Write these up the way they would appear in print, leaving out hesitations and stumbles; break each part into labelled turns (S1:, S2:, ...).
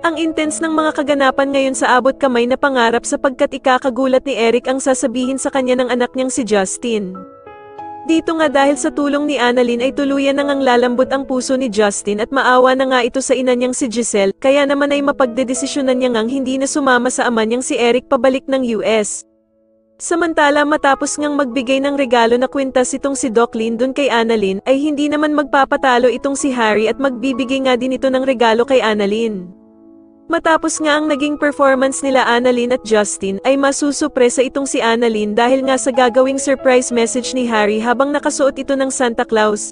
S1: Ang intense ng mga kaganapan ngayon sa abot kamay na pangarap sapagkat ikakagulat ni Eric ang sasabihin sa kanya ng anak niyang si Justin. Dito nga dahil sa tulong ni Annalyn ay tuluyan nang lalambot ang puso ni Justin at maawa na nga ito sa ina niyang si Giselle, kaya naman ay mapagdedesisyonan niya ngang hindi na sumama sa ama niyang si Eric pabalik ng US. Samantala matapos ngang magbigay ng regalo na kwintas itong si Doc Lynn kay Annalyn, ay hindi naman magpapatalo itong si Harry at magbibigay nga din ito ng regalo kay Annalyn. Matapos nga ang naging performance nila Annalyn at Justin, ay masusupresa itong si Annalyn dahil nga sa gagawing surprise message ni Harry habang nakasuot ito ng Santa Claus.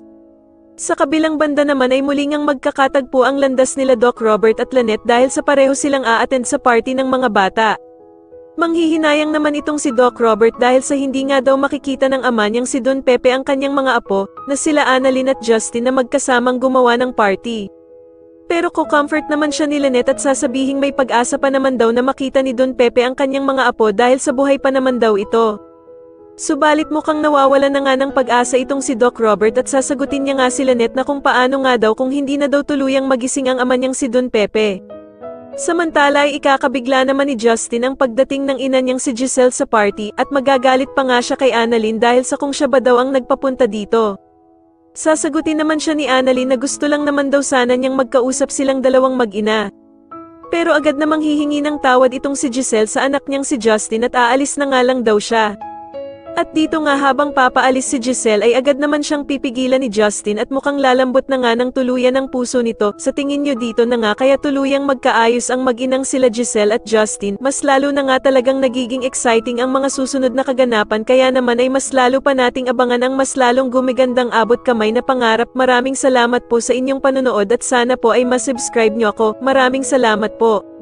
S1: Sa kabilang banda naman ay muli ngang magkakatagpo ang landas nila Doc Robert at Lynette dahil sa pareho silang a-attend sa party ng mga bata. Manghihinayang naman itong si Doc Robert dahil sa hindi nga daw makikita ng ama niyang si Don Pepe ang kanyang mga apo, na sila Annalyn at Justin na magkasamang gumawa ng party. Pero ko-comfort naman siya ni Lynette at sasabihing may pag-asa pa naman daw na makita ni Don Pepe ang kanyang mga apo dahil sa buhay pa naman daw ito. Subalit mukhang nawawala na nga ng pag-asa itong si Doc Robert at sasagutin niya nga si Lynette na kung paano nga daw kung hindi na daw tuluyang magising ang ama niyang si Don Pepe. Samantala ay ikakabigla naman ni Justin ang pagdating ng ina niyang si Giselle sa party at magagalit pa nga siya kay Annalyn dahil sa kung siya ba daw ang nagpapunta dito. Sasagutin naman siya ni Annalyn na gusto lang naman daw sana niyang magkausap silang dalawang mag-ina. Pero agad namang hihingi ng tawad itong si Giselle sa anak niyang si Justin at aalis na nga lang daw siya. At dito nga habang papaalis si Giselle ay agad naman siyang pipigilan ni Justin at mukhang lalambot na nga ng tuluyan ang puso nito. Sa tingin nyo dito na nga kaya tuluyang magkaayos ang mag-inang sila Giselle at Justin, mas lalo na nga talagang nagiging exciting ang mga susunod na kaganapan kaya naman ay mas lalo pa nating abangan ang mas lalong gumigandang abot kamay na pangarap. Maraming salamat po sa inyong panonood at sana po ay masubscribe nyo ako. Maraming salamat po.